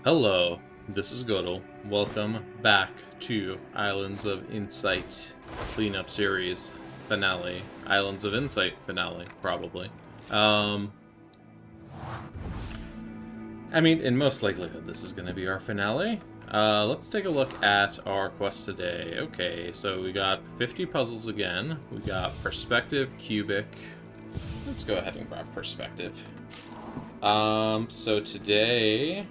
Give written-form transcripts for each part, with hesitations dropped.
Hello, this is Godel. Welcome back to Islands of Insight cleanup series finale. Islands of Insight finale, probably. In most likelihood, this is going to be our finale. Let's take a look at our quest today. Okay, so we got 50 puzzles again. We got perspective, cubic. Let's go ahead and grab perspective. So today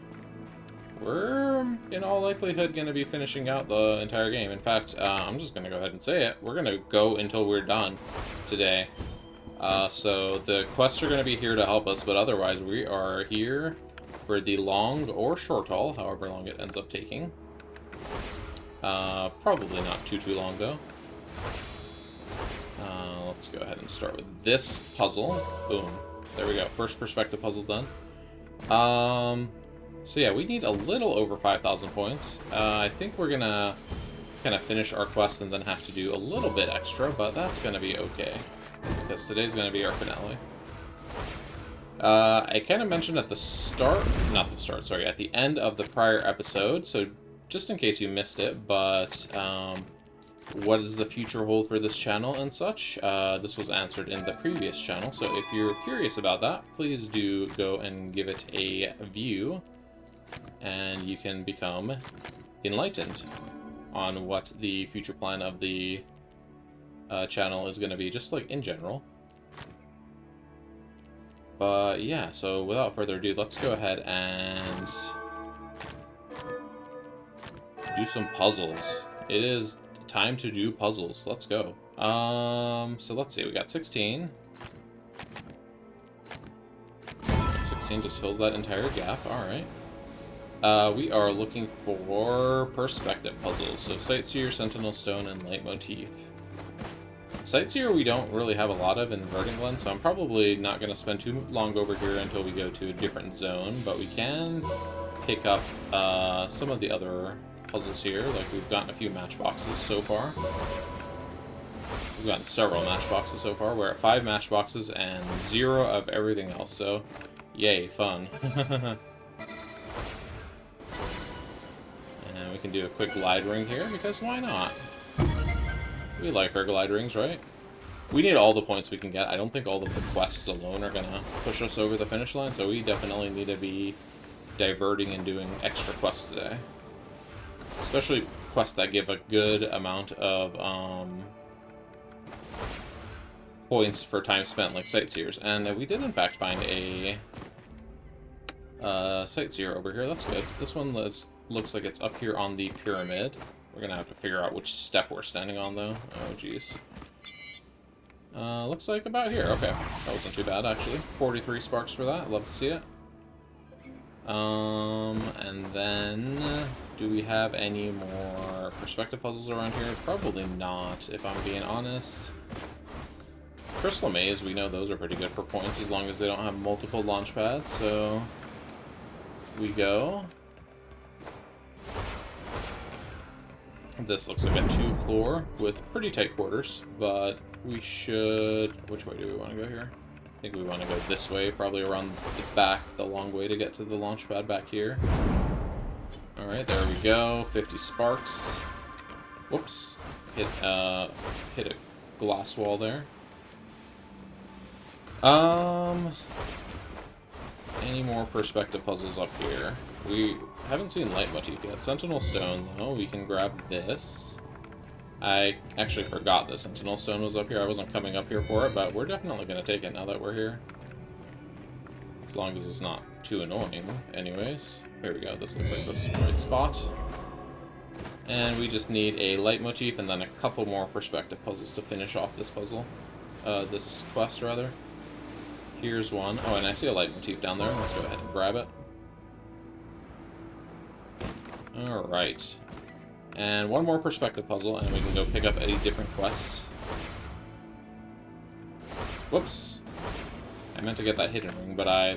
we're in all likelihood going to be finishing out the entire game. In fact, I'm just going to go ahead and say it. We're going to go until we're done today. So the quests are going to be here to help us, but otherwise we are here for the long or short haul, however long it ends up taking. Probably not too long, though. Let's go ahead and start with this puzzle. Boom. There we go. First perspective puzzle done. So yeah, we need a little over 5,000 points. I think we're gonna kind of finish our quest and then have to do a little bit extra, but that's gonna be okay, because today's gonna be our finale. I kind of mentioned at the at the end of the prior episode, so just in case you missed it, but what does the future hold for this channel and such? This was answered in the previous channel, so if you're curious about that, please do go and give it a view, and you can become enlightened on what the future plan of the channel is going to be, just like in general. But yeah, so without further ado, let's go ahead and do some puzzles. It is time to do puzzles. Let's go. So let's see, we got 16. 16 just fills that entire gap, alright. We are looking for perspective puzzles, so Sightseer, Sentinel Stone, and Leitmotif. Sightseer we don't really have a lot of in Verdant Glen, so I'm probably not going to spend too long over here until we go to a different zone, but we can pick up some of the other puzzles here. Like, we've gotten a few matchboxes so far. We've gotten several matchboxes so far. We're at 5 matchboxes and 0 of everything else, so yay, fun. And we can do a quick glide ring here, because why not? We like our glide rings, right? We need all the points we can get. I don't think all of the quests alone are gonna push us over the finish line, so we definitely need to be diverting and doing extra quests today. Especially quests that give a good amount of points for time spent, like Sightseers. And we did in fact find a Sightseer over here. That's good. This one looks like it's up here on the pyramid. We're gonna have to figure out which step we're standing on, though. Oh, jeez. Looks like about here. Okay, that wasn't too bad, actually. 43 sparks for that. Love to see it. And then, do we have any more perspective puzzles around here? Probably not, if I'm being honest. Crystal Maze, we know those are pretty good for points, as long as they don't have multiple launch pads, so we go. This looks like a 2-floor with pretty tight quarters, but we should... Which way do we want to go here? I think we want to go this way, probably around the back, the long way to get to the launch pad back here. Alright, there we go. 50 sparks. Whoops. Hit a glass wall there. Any more perspective puzzles up here? We haven't seen Leitmotif yet. Sentinel Stone, though, we can grab this. I actually forgot the Sentinel Stone was up here. I wasn't coming up here for it, but we're definitely going to take it now that we're here. As long as it's not too annoying, anyways. Here we go. This looks like this is the right spot. And we just need a Leitmotif and then a couple more perspective puzzles to finish off this puzzle. This quest, rather. Here's one. Oh, and I see a Leitmotif down there. Let's go ahead and grab it. Alright. And one more perspective puzzle, and we can go pick up a different quest. Whoops. I meant to get that hidden ring, but I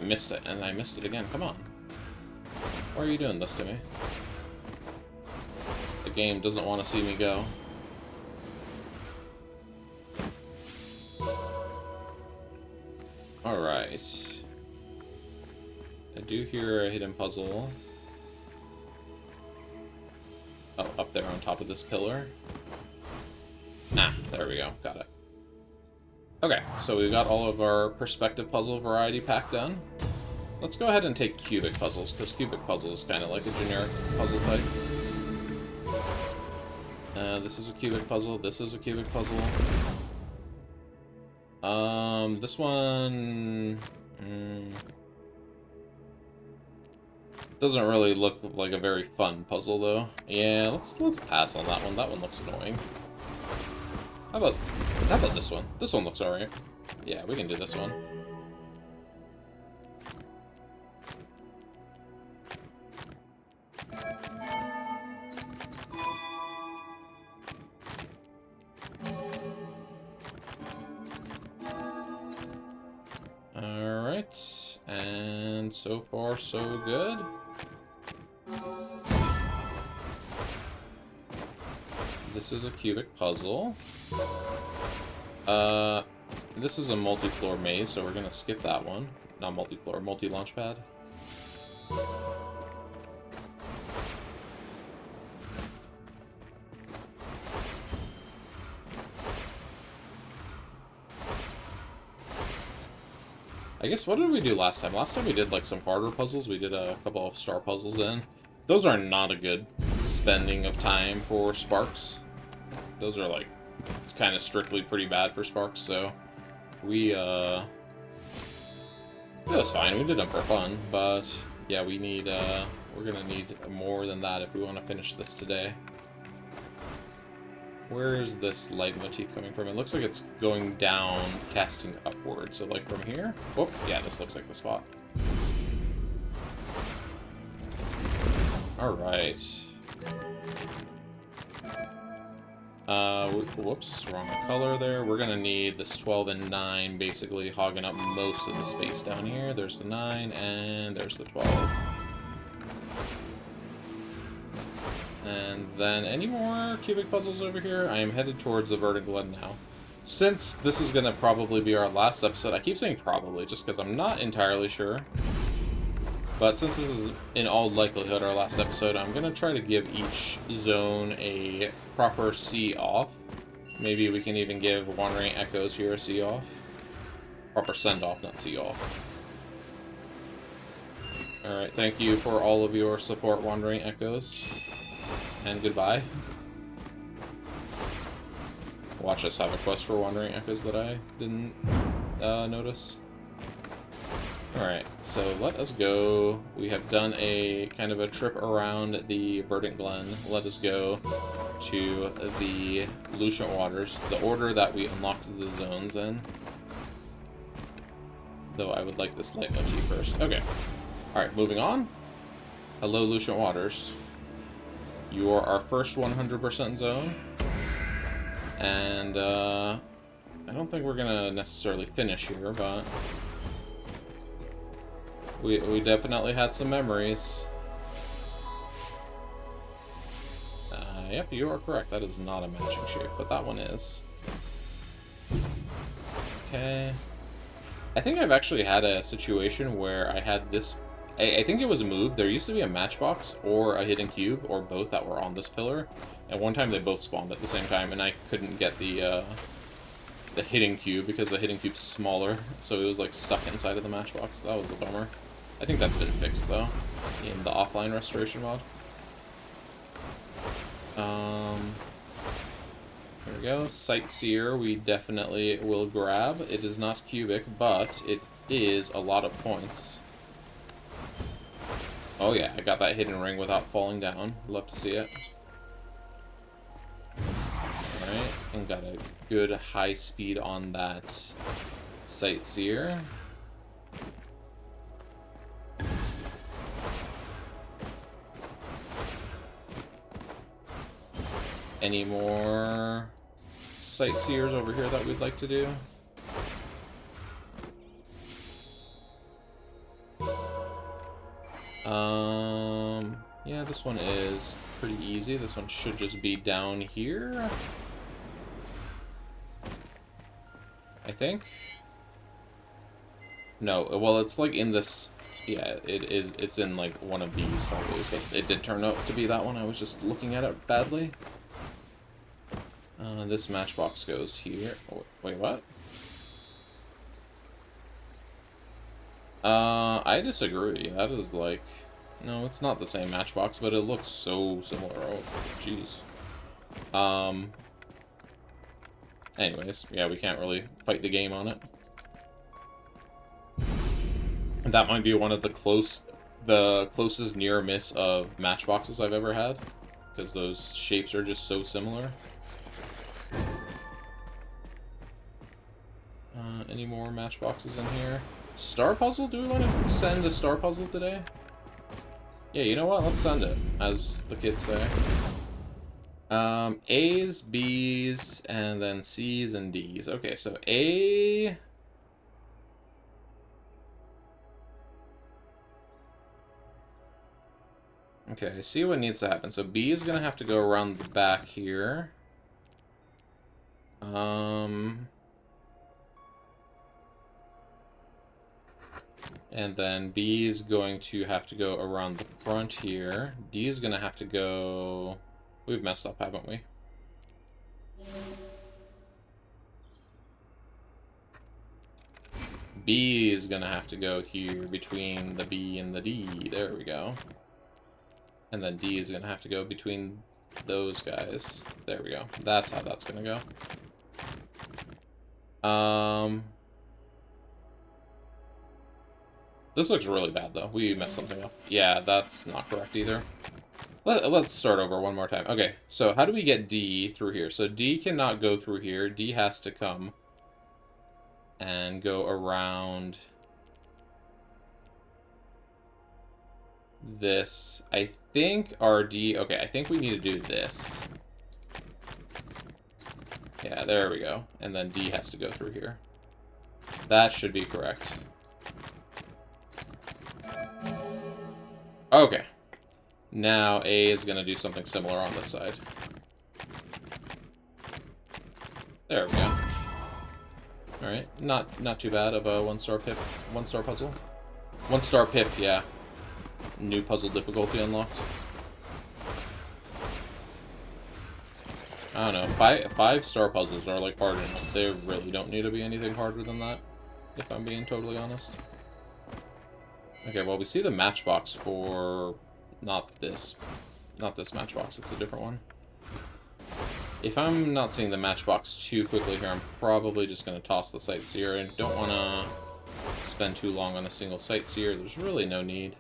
missed it, and I missed it again. Come on. Why are you doing this to me? The game doesn't want to see me go. Alright. I do hear a hidden puzzle. Oh, up there on top of this pillar. Ah, there we go. Got it. Okay, so we've got all of our perspective puzzle variety pack done. Let's go ahead and take cubic puzzles, because cubic puzzle is kind of like a generic puzzle type. This is a cubic puzzle, this is a cubic puzzle. This one... doesn't really look like a very fun puzzle, though. Yeah, let's pass on that one. That one looks annoying. How about this one? This one looks alright. Yeah, we can do this one. Alright, and so far so good. This is a cubic puzzle. This is a multi-floor maze, so we're gonna skip that one. Not multi-floor, multi-launch pad. I guess, what did we do last time? Last time we did, like, some harder puzzles. We did a couple of star puzzles in. Those are not a good spending of time for Sparks. Those are, like, kind of strictly pretty bad for Sparks, so we, it was fine. We did them for fun, but, yeah, we need, we're gonna need more than that if we want to finish this today. Where is this light motif coming from? It looks like it's going down, casting upward. So, like, from here? Oh, yeah, this looks like the spot. Alright. Whoops, wrong color there. We're gonna need this 12 and 9 basically hogging up most of the space down here. There's the 9, and there's the 12. And then any more cubic puzzles over here? I am headed towards the Verdant Glen now. Since this is going to probably be our last episode, I keep saying probably just because I'm not entirely sure. But since this is in all likelihood our last episode, I'm going to try to give each zone a proper see-off. Maybe we can even give Wandering Echoes here a see-off. Proper send-off, not see-off. Alright, thank you for all of your support, Wandering Echoes. And goodbye. Watch us have a quest for Wandering Echoes that I didn't notice. Alright, so let us go. We have done a kind of a trip around the Verdant Glen. Let us go to the Lucent Waters, the order that we unlocked the zones in. Though I would like this light motif first. Okay. Alright, moving on. Hello, Lucent Waters. You are our first 100% zone. And, I don't think we're gonna necessarily finish here, but we definitely had some memories. Yep, you are correct. That is not a matching shape, but that one is. Okay. I think I've actually had a situation where I had this... I think it was moved. There used to be a matchbox or a hidden cube, or both, that were on this pillar. And one time they both spawned at the same time, and I couldn't get the hidden cube because the hidden cube's smaller, so it was like stuck inside of the matchbox. That was a bummer. I think that's been fixed though in the offline restoration mod. There we go. Sightseer we definitely will grab. It is not cubic, but it is a lot of points. Oh yeah, I got that hidden ring without falling down. Love to see it. Alright, and got a good high speed on that Sightseer. Any more Sightseers over here that we'd like to do? Yeah, this one is pretty easy. This one should just be down here, I think. No, well, it's like in this Yeah, it's in like one of these hallways, but it did turn out to be that one. I was just looking at it badly. This matchbox goes here. Oh, wait, what? I disagree. That is like... No, it's not the same matchbox, but it looks so similar. Oh, jeez. Anyways, yeah, we can't really fight the game on it. And that might be one of the closest near miss of matchboxes I've ever had, because those shapes are just so similar. Any more matchboxes in here? Star puzzle? Do we want to send a star puzzle today? Yeah, you know what? Let's send it, as the kids say. A's, B's, and then C's and D's. Okay, so A... Okay, see what needs to happen. So B is going to have to go around the back here. And then B is going to have to go around the front here. D is going to have to go... We've messed up, haven't we? B is going to have to go here between the B and the D. There we go. And then D is going to have to go between those guys. There we go. That's how that's going to go. This looks really bad, though. We messed something up. Yeah, that's not correct either. Let's start over one more time. Okay, so how do we get D through here? So D cannot go through here. D has to come and go around this. I think our D... Okay, I think we need to do this. Yeah, there we go. And then D has to go through here. That should be correct. Okay. Now A is going to do something similar on this side. There we go. Alright, not too bad of a one-star puzzle. One-star pip, yeah. New puzzle difficulty unlocked. I don't know, five-star puzzles are like hard enough. They really don't need to be anything harder than that, if I'm being totally honest. Okay, well, we see the matchbox for... Not this matchbox, it's a different one. If I'm not seeing the matchbox too quickly here, I'm probably just going to toss the sightseer. I don't want to spend too long on a single sightseer. There's really no need.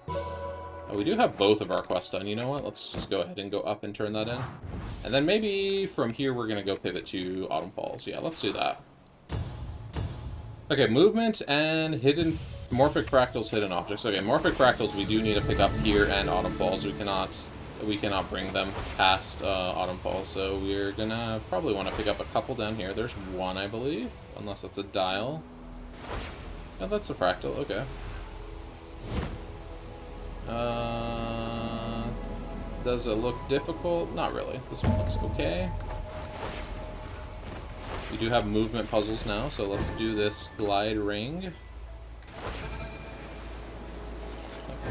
Oh, we do have both of our quests done. You know what? Let's just go ahead and go up and turn that in. And then maybe from here we're going to go pivot to Autumn Falls. Yeah, let's do that. Okay, movement and hidden... Morphic Fractals, hidden objects. Okay, Morphic Fractals we do need to pick up here and Autumn Falls. We cannot bring them past Autumn Falls, so we're gonna probably want to pick up a couple down here. There's one, I believe, unless that's a dial. Oh, that's a fractal, okay. Does it look difficult? Not really. This one looks okay. We do have movement puzzles now, so let's do this glide ring.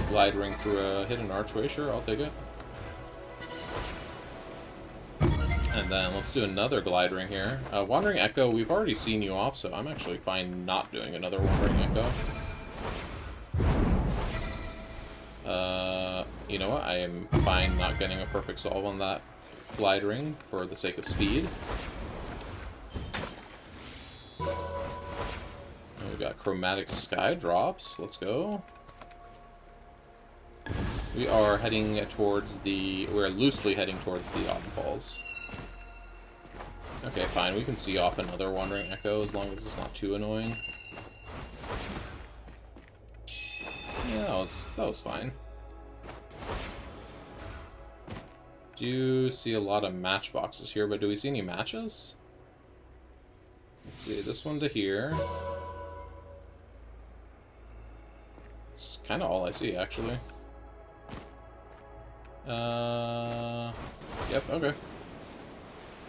Glide ring through a hidden archway, sure, I'll take it. And then let's do another glide ring here. Wandering Echo, we've already seen you off, so I'm actually fine not doing another Wandering Echo. You know what? I am fine not getting a perfect solve on that glide ring for the sake of speed. And we've got Chromatic Sky Drops. Let's go. We are heading towards the... We're loosely heading towards the Autumn Falls. Okay, fine. We can see off another Wandering Echo as long as it's not too annoying. Yeah, that was fine. Do see a lot of matchboxes here, but do we see any matches? Let's see, this one to here. It's kind of all I see, actually. Yep, okay.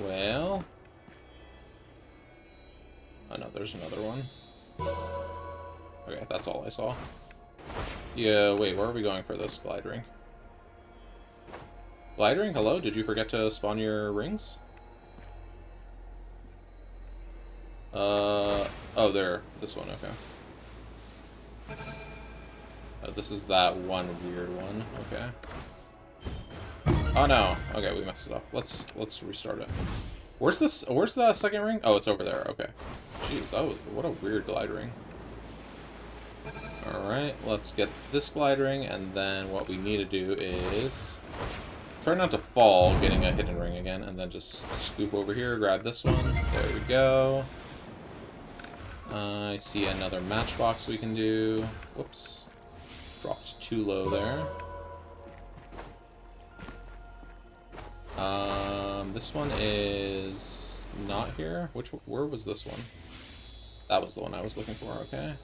Well... Oh no, there's another one. Okay, that's all I saw. Yeah, wait, where are we going for this glide ring? Glide ring, hello? Did you forget to spawn your rings? Oh, there. This one, okay. This is that one weird one, okay. Oh no, okay, we messed it up. Let's restart it. Where's the second ring? Oh, it's over there, okay. Jeez, what a weird glide ring. Alright, let's get this glide ring, and then what we need to do is try not to fall getting a hidden ring again, and then just scoop over here, grab this one. There we go. I see another matchbox we can do. Whoops. Dropped too low there. This one is not here. Where was this one? That was the one I was looking for, okay.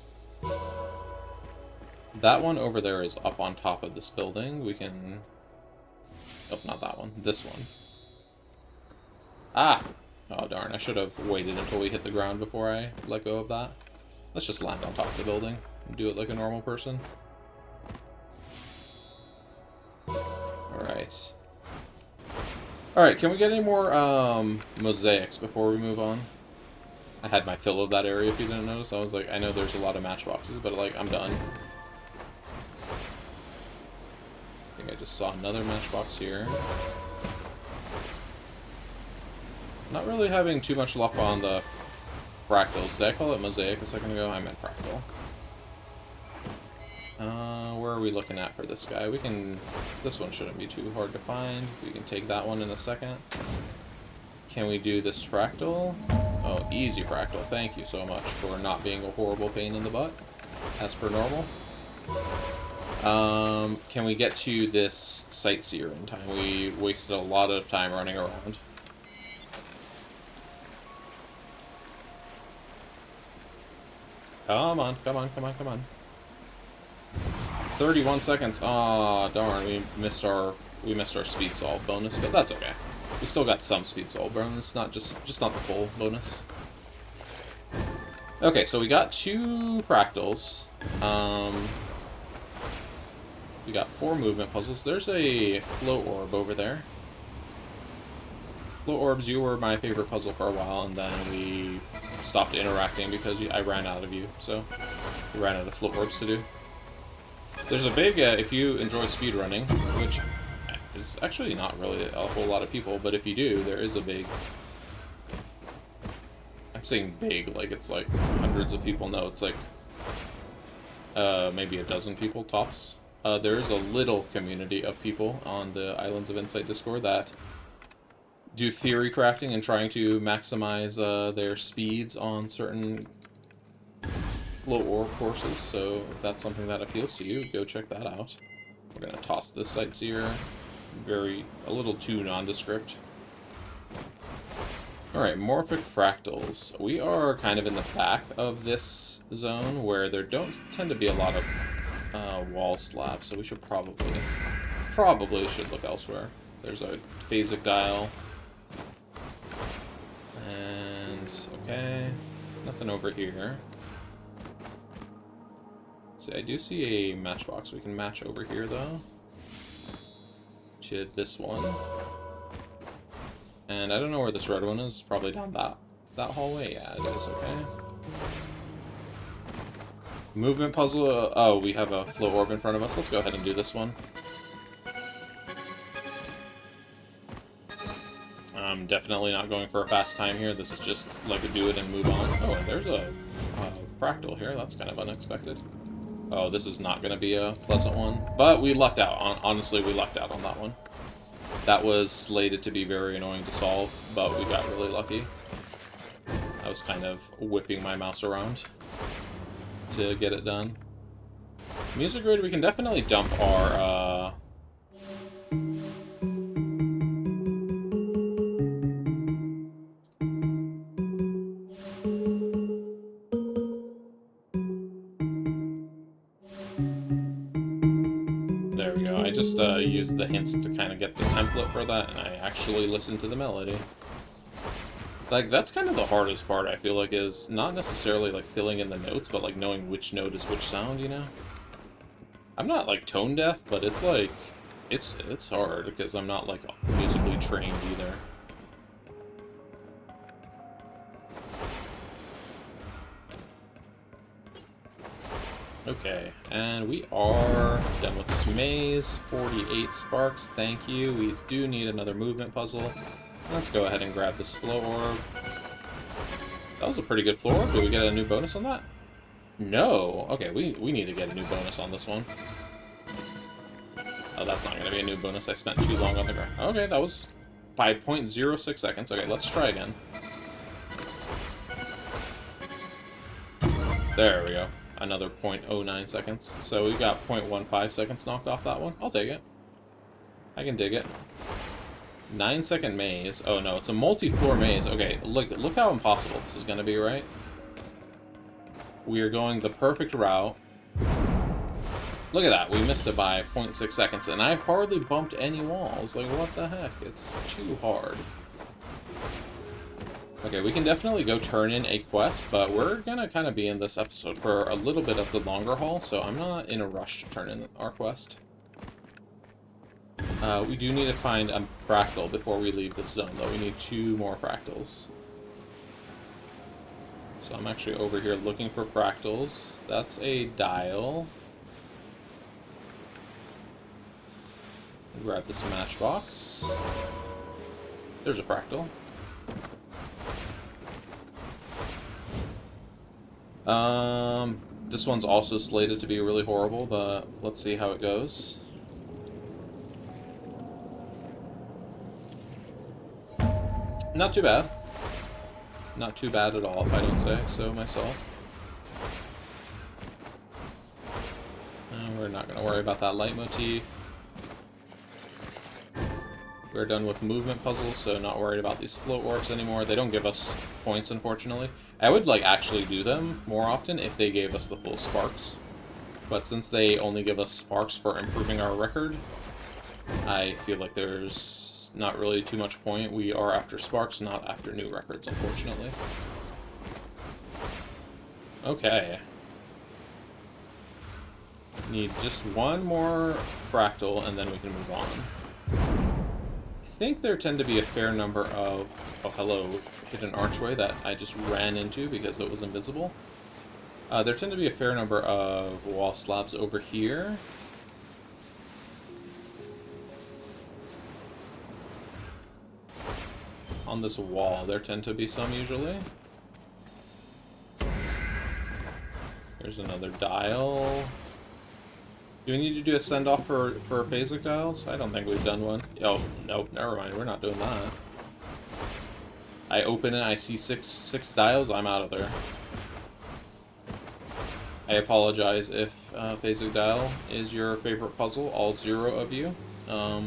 That one over there is up on top of this building. We can... Nope, not that one. This one. Ah! Oh, darn. I should have waited until we hit the ground before I let go of that. Let's just land on top of the building and do it like a normal person. Alright. Alright, can we get any more mosaics before we move on? I had my fill of that area, if you didn't notice. I was like, I know there's a lot of matchboxes, but like, I'm done. I think I just saw another matchbox here. Not really having too much luck on the fractals. Did I call it mosaic a second ago? I meant fractal. Where are we looking at for this guy? This one shouldn't be too hard to find. We can take that one in a second. Can we do this fractal? Oh, easy fractal. Thank you so much for not being a horrible pain in the butt, as per normal. Can we get to this sightseer in time? We wasted a lot of time running around. Come on, come on, come on, come on. 31 seconds. Aw, darn, we missed our speed solve bonus, but that's okay. We still got some speed solve bonus, not just not the full bonus. Okay, so we got 2 fractals. We got 4 movement puzzles. There's a float orb over there. Float orbs, you were my favorite puzzle for a while, and then we stopped interacting because I ran out of you, so we ran out of float orbs to do. There's a big, if you enjoy speedrunning, which is actually not really a whole lot of people, but if you do, there is a big... I'm saying big, like it's like hundreds of people. No, it's like maybe a dozen people, tops. There is a little community of people on the Islands of Insight Discord that do theory crafting and trying to maximize their speeds on certain float orb courses, so if that's something that appeals to you, go check that out. We're gonna toss this sightseer. A little too nondescript. Alright, morphic fractals. We are kind of in the back of this zone where there don't tend to be a lot of wall slabs, so we should probably should look elsewhere. There's a phasic dial. And, okay, nothing over here. Let's see, I do see a matchbox we can match over here, though. To this one. And I don't know where this red one is, probably down that hallway. Yeah, it is, okay. Movement puzzle, oh, we have a float orb in front of us. Let's go ahead and do this one. I'm definitely not going for a fast time here. This is just like a do it and move on. Oh, and there's a fractal here. That's kind of unexpected. Oh, this is not going to be a pleasant one. But we lucked out. Honestly, we lucked out on that one. That was slated to be very annoying to solve, but we got really lucky. I was kind of whipping my mouse around to get it done. Music grid, we can definitely dump our... There we go. I just used the hints to kind of get the template for that, and I actually listened to the melody. Like, that's kind of the hardest part, I feel like, is not necessarily, like, filling in the notes, but, like, knowing which note is which sound, you know? I'm not, like, tone deaf, but it's, like, it's hard, because I'm not, like, musically trained either. Okay, and we are done with this maze. 48 sparks, thank you. We do need another movement puzzle. Let's go ahead and grab this flow orb. That was a pretty good floor. Do we get a new bonus on that? No. Okay, we need to get a new bonus on this one. Oh, that's not going to be a new bonus. I spent too long on the ground. Okay, that was 5.06 seconds. Okay, let's try again. There we go. Another 0.09 seconds. So we got 0.15 seconds knocked off that one. I'll take it. I can dig it. 9-second maze. Oh no, it's a multi-floor maze. Okay, look how impossible this is going to be, right? We are going the perfect route. Look at that, we missed it by 0.6 seconds, and I hardly bumped any walls. Like, what the heck? It's too hard. Okay, we can definitely go turn in a quest, but we're gonna kind of be in this episode for a little bit of the longer haul, so I'm not in a rush to turn in our quest. We do need to find a fractal before we leave this zone, though. We need 2 more fractals. So I'm actually over here looking for fractals. That's a dial. Grab this matchbox. There's a fractal. This one's also slated to be really horrible, but let's see how it goes. Not too bad. Not too bad at all, if I don't say so myself. We're not going to worry about that leitmotif. We're done with movement puzzles, so not worried about these float orbs anymore. They don't give us points, unfortunately. I would, like, actually do them more often if they gave us the full sparks. But since they only give us sparks for improving our record, I feel like there's not really too much point. We are after sparks, not after new records, unfortunately. Okay. Need just one more fractal, and then we can move on. I think there tend to be a fair number of... Oh, hello. Hit an archway that I just ran into because it was invisible. There tend to be a fair number of wall slabs over here. On this wall, there tend to be some usually. There's another dial. Do we need to do a send-off for phasic dials? I don't think we've done one. Oh, nope, never mind. We're not doing that. I open it, I see six dials, I'm out of there. I apologize if phasic dial is your favorite puzzle, all 0 of you. I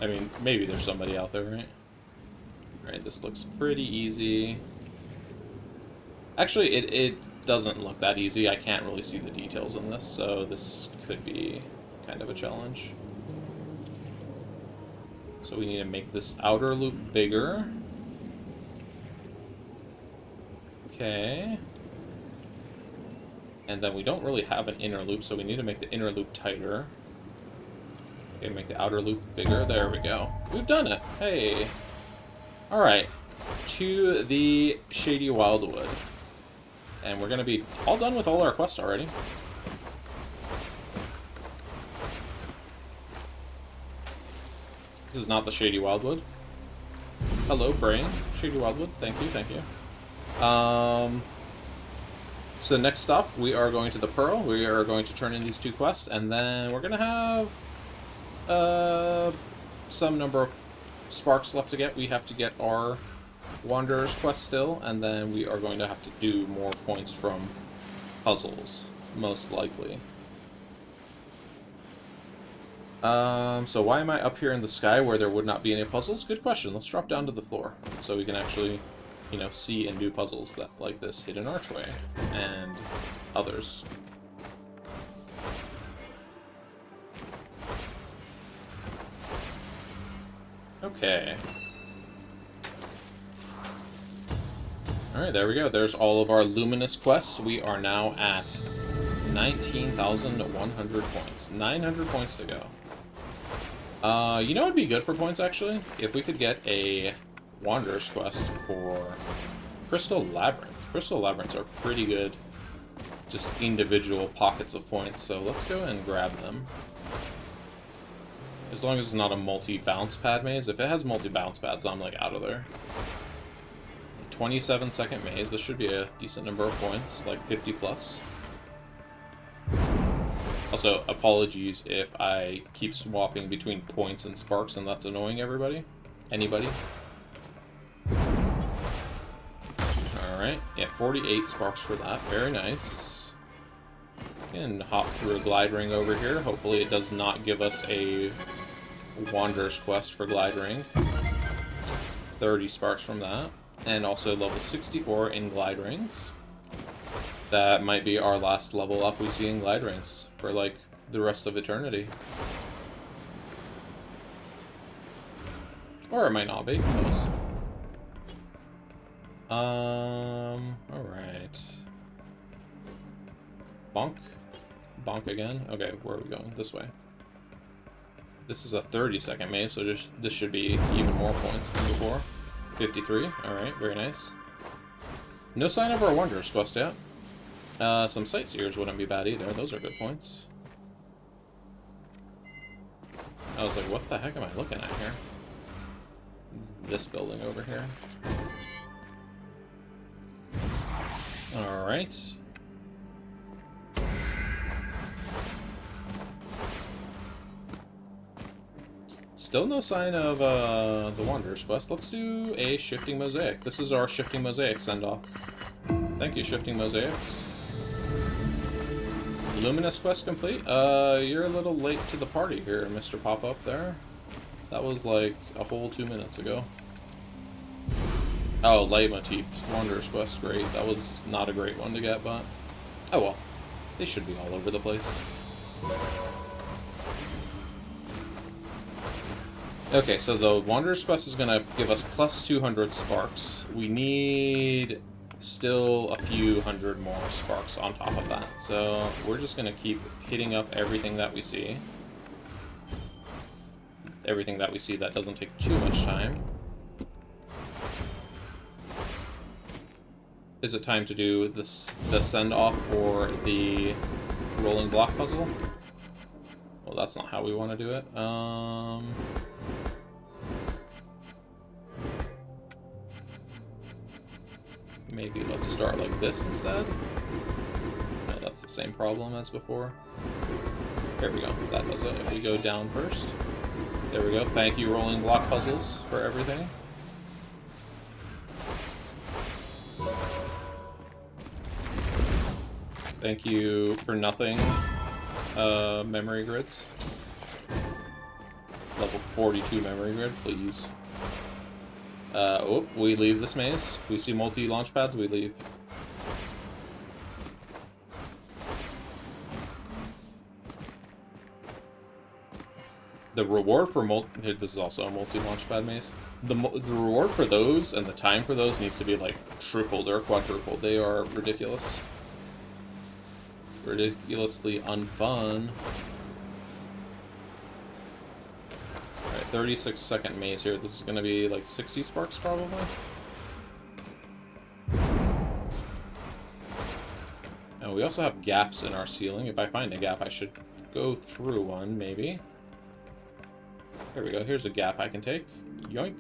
mean, maybe there's somebody out there, right? Alright, this looks pretty easy. Actually, it doesn't look that easy. I can't really see the details in this, so this could be kind of a challenge. So we need to make this outer loop bigger. Okay. And then we don't really have an inner loop, so we need to make the inner loop tighter. Okay, make the outer loop bigger. There we go. We've done it. Hey. Alright. To the Shady Wildwood. And we're going to be all done with all our quests already. This is not the Shady Wildwood. Hello, Brain. Shady Wildwood. Thank you, thank you. So next stop, we are going to the Pearl. We are going to turn in these 2 quests, and then we're going to have some number of sparks left to get. We have to get our Wanderer's quest still, and then we are going to have to do more points from puzzles, most likely. So why am I up here in the sky where there would not be any puzzles? Good question. Let's drop down to the floor so we can actually, you know, see and do puzzles that like this hidden archway and others. Okay. Alright, there we go. There's all of our Luminous quests. We are now at 19,100 points. 900 points to go. You know what would be good for points, actually? If we could get a Wanderer's quest for Crystal Labyrinth. Crystal Labyrinths are pretty good, just individual pockets of points, so let's go and grab them. As long as it's not a multi-bounce pad maze. If it has multi-bounce pads, I'm like out of there. 27-second maze. This should be a decent number of points, like 50 plus. Also, apologies if I keep swapping between points and sparks and that's annoying everybody. Anybody? Alright, yeah, 48 sparks for that. Very nice. And hop through a glide ring over here. Hopefully it does not give us a Wanderer's quest for glide ring. 30 sparks from that. And also level 64 in glide rings. That might be our last level up we see in glide rings for like the rest of eternity. Or it might not be, who knows. Alright. Bonk. Bonk again. Okay, where are we going? This way. This is a 30-second maze, so this should be even more points than before. 53. Alright, very nice. No sign of our Wanderer's quest yet. Some Sightseers wouldn't be bad either. Those are good points. I was like, what the heck am I looking at here? It's this building over here. Alright. Still no sign of the Wanderer's quest. Let's do a Shifting Mosaic. This is our Shifting Mosaic send-off. Thank you, Shifting Mosaics. Luminous quest complete? You're a little late to the party here, Mr. Pop-Up there. That was like a whole 2 minutes ago. Oh, Leitmotif. Wanderer's quest, great. That was not a great one to get, but... oh well. They should be all over the place. Okay, so the Wanderer's quest is gonna give us plus 200 sparks. We need still a few hundred more sparks on top of that. So we're just gonna keep hitting up everything that we see. Everything that we see that doesn't take too much time. Is it time to do this, the send-off for the rolling block puzzle? Well, that's not how we want to do it. Maybe let's start like this instead. No, that's the same problem as before. There we go. That does it. If we go down first. There we go. Thank you, rolling block puzzles, for everything. Thank you for nothing, memory grids. Level 42 memory grid, please. Oh, we leave this maze. We see multi-launch pads, we leave. The reward for this is also a multi-launch pad maze. The reward for those and the time for those needs to be like tripled or quadrupled. They are ridiculous. Ridiculously unfun. Alright, 36-second maze here. This is gonna be like 60 sparks probably. And we also have gaps in our ceiling. If I find a gap, I should go through one, maybe. There we go. Here's a gap I can take. Yoink.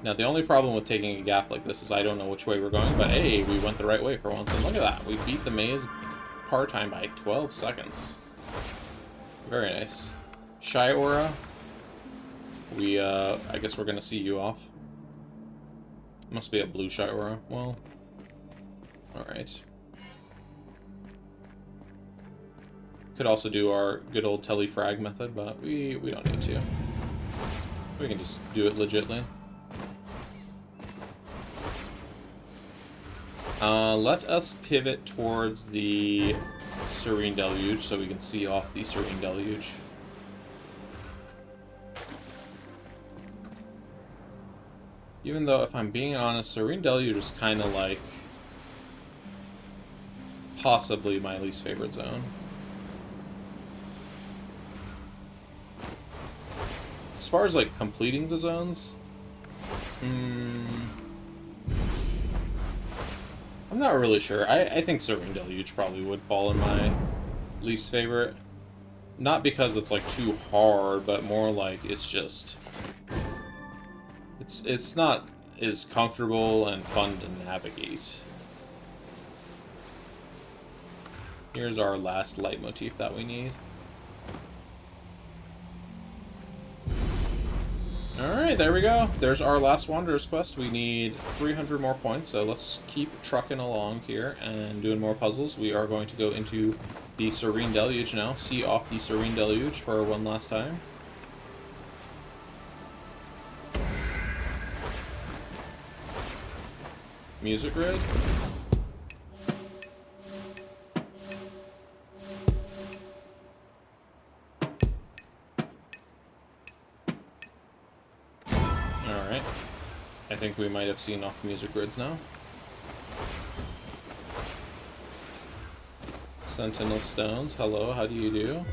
Now, the only problem with taking a gap like this is I don't know which way we're going, but hey, we went the right way for once. And look at that. We beat the maze par time by 12 seconds. Very nice. Shy Aura. I guess we're gonna see you off. Must be a blue Shy Aura. Well, alright. Could also do our good old telefrag method, but we don't need to. We can just do it legitly. Let us pivot towards the Serene Deluge so we can see off the Serene Deluge. Even though, if I'm being honest, Serene Deluge is kind of like possibly my least favorite zone. As far as like completing the zones, I'm not really sure. I think Serene Deluge probably would fall in my least favorite. Not because it's like too hard, but more like it's just it's not as comfortable and fun to navigate. Here's our last leitmotif that we need. Alright, there we go. There's our last Wanderer's Quest. We need 300 more points, so let's keep trucking along here and doing more puzzles. We are going to go into the Serene Deluge now. See off the Serene Deluge for one last time. Music grid. Alright. I think we might have seen off music grids now. Sentinel Stones, hello, how do you do?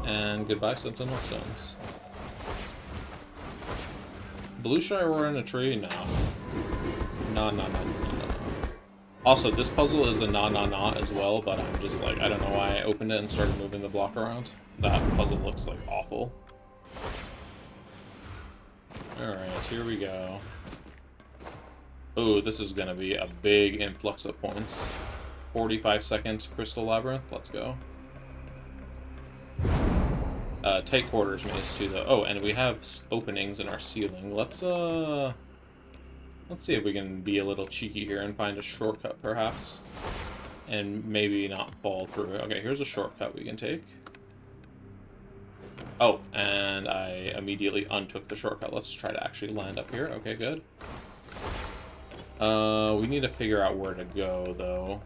And goodbye, Sentinel Stones. Blue Shy Roar in a tree? No. No. Also, this puzzle is a na as well, but I'm just like, I don't know why I opened it and started moving the block around. That puzzle looks like awful. Alright, here we go. Ooh, this is gonna be a big influx of points. 45-second Crystal Labyrinth, let's go. Take quarters maze too, though. Oh, and we have openings in our ceiling. Let's see if we can be a little cheeky here and find a shortcut, perhaps. And maybe not fall through. Okay, here's a shortcut we can take. Oh, and I immediately untook the shortcut. Let's try to actually land up here. Okay, good. We need to figure out where to go, though.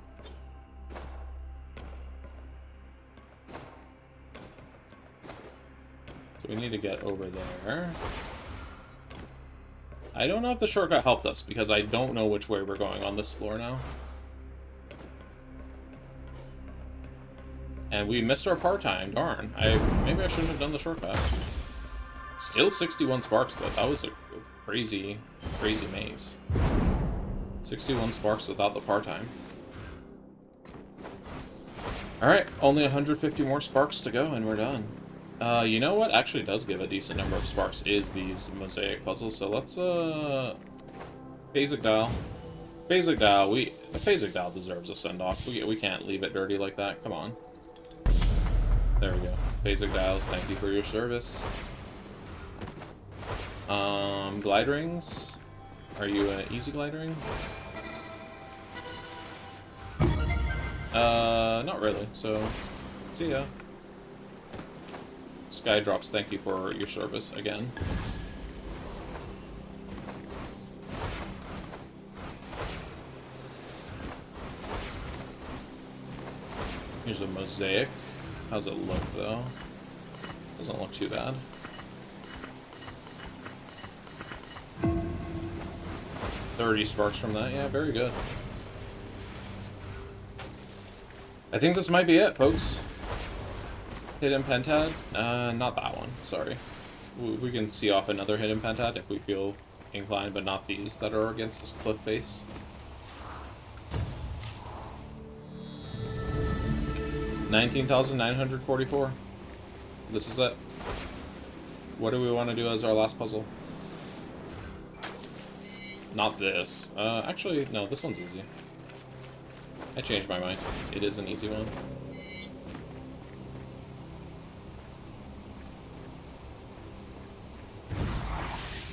So we need to get over there. I don't know if the shortcut helped us, because I don't know which way we're going on this floor now. And we missed our part-time, darn. Maybe I shouldn't have done the shortcut. Still 61 sparks, though. That was a crazy, crazy maze. 61 sparks without the part-time. Alright, only 150 more sparks to go, and we're done. You know what actually does give a decent number of sparks is these mosaic puzzles, so let's, Phasic Dial. Phasic Dial, Phasic Dial deserves a send-off. We can't leave it dirty like that, come on. There we go. Phasic Dials, thank you for your service. Glide rings? Are you an easy glide ring? Not really, so, see ya. Sky Drops, thank you for your service again. Here's a mosaic. How's it look, though? Doesn't look too bad. $30 sparks from that, yeah, very good. I think this might be it, folks. Hidden Pentad? Not that one, sorry. We can see off another Hidden Pentad if we feel inclined, but not these that are against this cliff face. $19,944. This is it. What do we want to do as our last puzzle? Not this. Actually, no, this one's easy. I changed my mind. It is an easy one.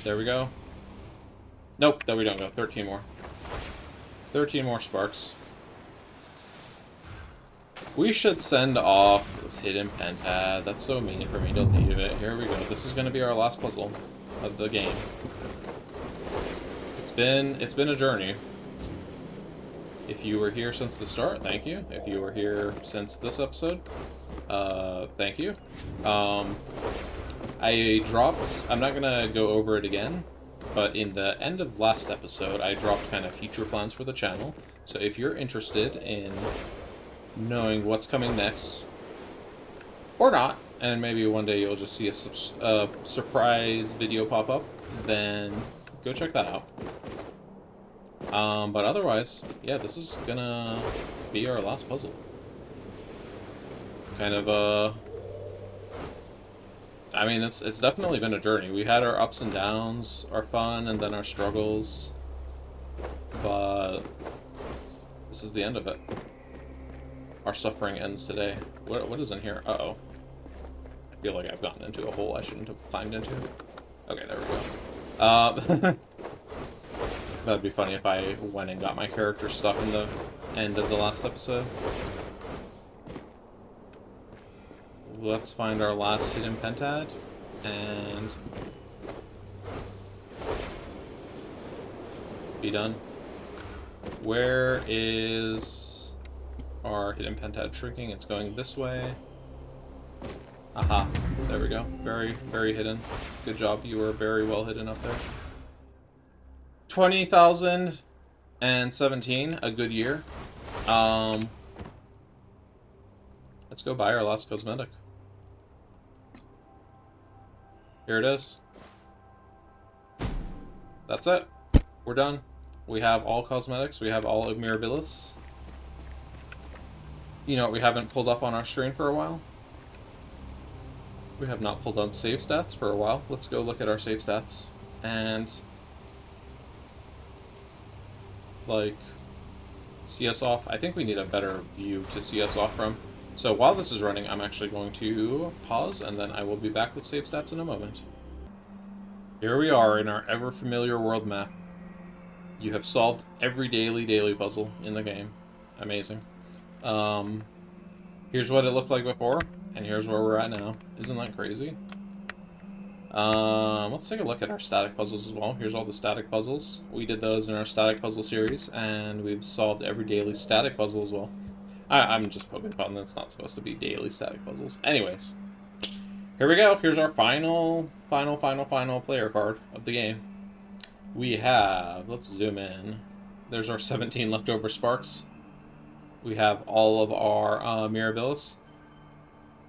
There we go. Nope, there we don't go. 13 more. 13 more sparks. We should send off this Hidden Pentad. That's so mean for me to leave it. Here we go. This is going to be our last puzzle of the game. It's been a journey. If you were here since the start, thank you. If you were here since this episode, thank you. I dropped, I'm not going to go over it again, but in the end of last episode, I dropped kind of future plans for the channel. So if you're interested in knowing what's coming next, or not, and maybe one day you'll just see a surprise video pop up, then go check that out. But otherwise, yeah, this is gonna be our last puzzle. Kind of, I mean, it's definitely been a journey. We had our ups and downs, our fun, and then our struggles. But this is the end of it. Our suffering ends today. What is in here? Uh-oh. I feel like I've gotten into a hole I shouldn't have climbed into. Okay, there we go. That'd be funny if I went and got my character stuck in the end of the last episode. Let's find our last hidden pentad, and be done. Where is our hidden pentad shrinking? It's going this way. Aha, there we go. Very, very hidden. Good job, you were very well hidden up there. 20,017, a good year. Let's go buy our last cosmetic. Here it is. That's it. We're done. We have all cosmetics. We have all of Mirabilis. You know what we haven't pulled up on our screen for a while? We have not pulled up save stats for a while. Let's go look at our save stats. And like, see us off. I think we need a better view to see us off from. So while this is running, I'm actually going to pause, and then I will be back with save stats in a moment. Here we are in our ever-familiar world map. You have solved every daily puzzle in the game. Amazing. Here's what it looked like before, and here's where we're at now. Isn't that crazy? Let's take a look at our static puzzles as well. Here's all the static puzzles. We did those in our static puzzle series, and we've solved every daily static puzzle as well. I'm just poking fun. That's not supposed to be daily static puzzles. Anyways, here we go. Here's our final player card of the game. We have, let's zoom in. There's our 17 leftover sparks. We have all of our Mirabilis.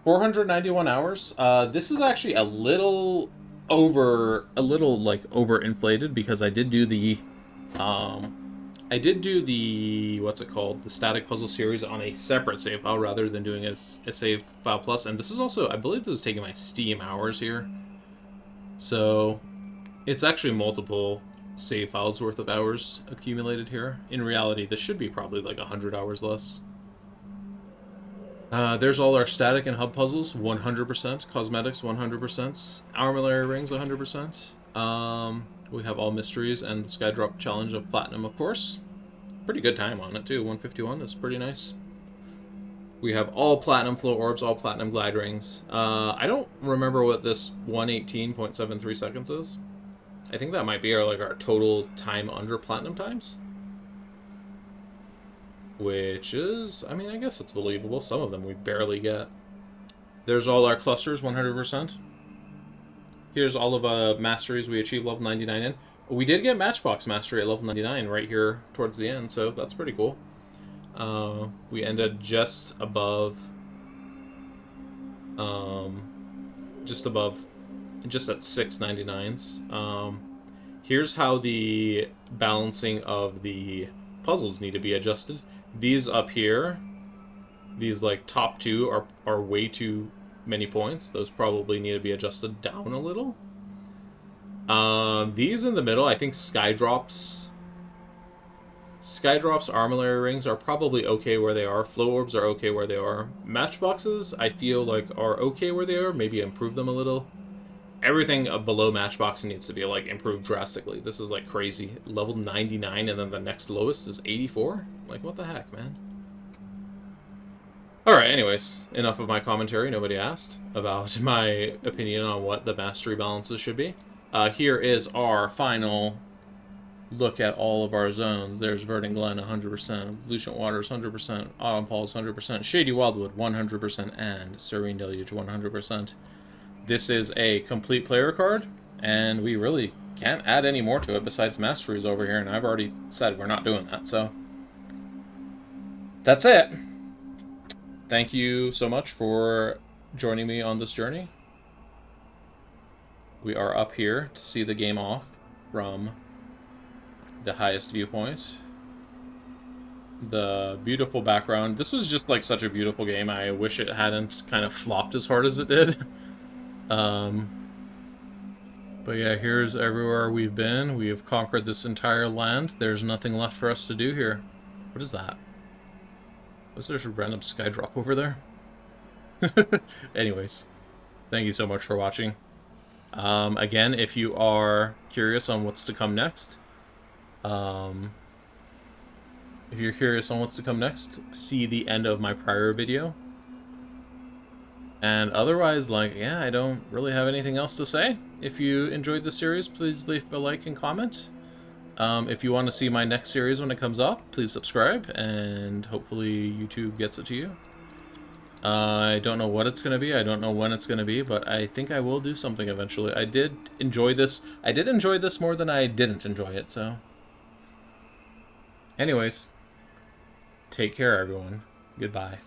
491 hours. This is actually a little overinflated because I did do the what's it called? The static puzzle series on a separate save file rather than doing a save file plus. And this is also, I believe this is taking my Steam hours here. So it's actually multiple save files worth of hours accumulated here. In reality, this should be probably like 100 hours less. There's all our static and hub puzzles, 100%. Cosmetics, 100%. Armillary rings, 100%. We have all mysteries and the Skydrop challenge of platinum, of course. Pretty good time on it, too. 151 is pretty nice. We have all platinum flow orbs, all platinum glide rings. I don't remember what this 118.73 seconds is. I think that might be our total time under platinum times. Which is, I mean, I guess it's believable. Some of them we barely get. There's all our clusters, 100%. Here's all of masteries we achieved level 99 in. We did get Matchbox Mastery at level 99 right here towards the end, so that's pretty cool. We ended just above, just at 699s. Here's how the balancing of the puzzles need to be adjusted. These up here, these like top two are way too many points. Those probably need to be adjusted down a little. These in the middle, I think Skydrop's Armillary Rings are probably okay where they are. Flow Orbs are okay where they are. Matchboxes, I feel like are okay where they are. Maybe improve them a little. Everything below Matchbox needs to be like improved drastically. This is like crazy. Level 99 and then the next lowest is 84? Like what the heck, man? Alright, anyways, enough of my commentary. Nobody asked about my opinion on what the mastery balances should be. Here is our final look at all of our zones, there's Verdant Glen 100%, Lucent Waters 100%, Autumn Falls 100%, Shady Wildwood 100%, and Serene Deluge 100%. This is a complete player card, and we really can't add any more to it besides Masteries over here, and I've already said we're not doing that, so that's it. Thank you so much for joining me on this journey. We are up here to see the game off from the highest viewpoint. The beautiful background. This was just like such a beautiful game. I wish it hadn't kind of flopped as hard as it did. But yeah, here's everywhere we've been. We have conquered this entire land. There's nothing left for us to do here. What is that? Was there a random sky drop over there? Anyways, thank you so much for watching. Again, if you are curious on what's to come next, see the end of my prior video. And otherwise, like, yeah, I don't really have anything else to say. If you enjoyed the series, please leave a like and comment. If you want to see my next series when it comes up, please subscribe, and hopefully YouTube gets it to you. I don't know what it's going to be. I don't know when it's going to be, but I think I will do something eventually. I did enjoy this. I did enjoy this more than I didn't enjoy it, so. Anyways, take care, everyone. Goodbye.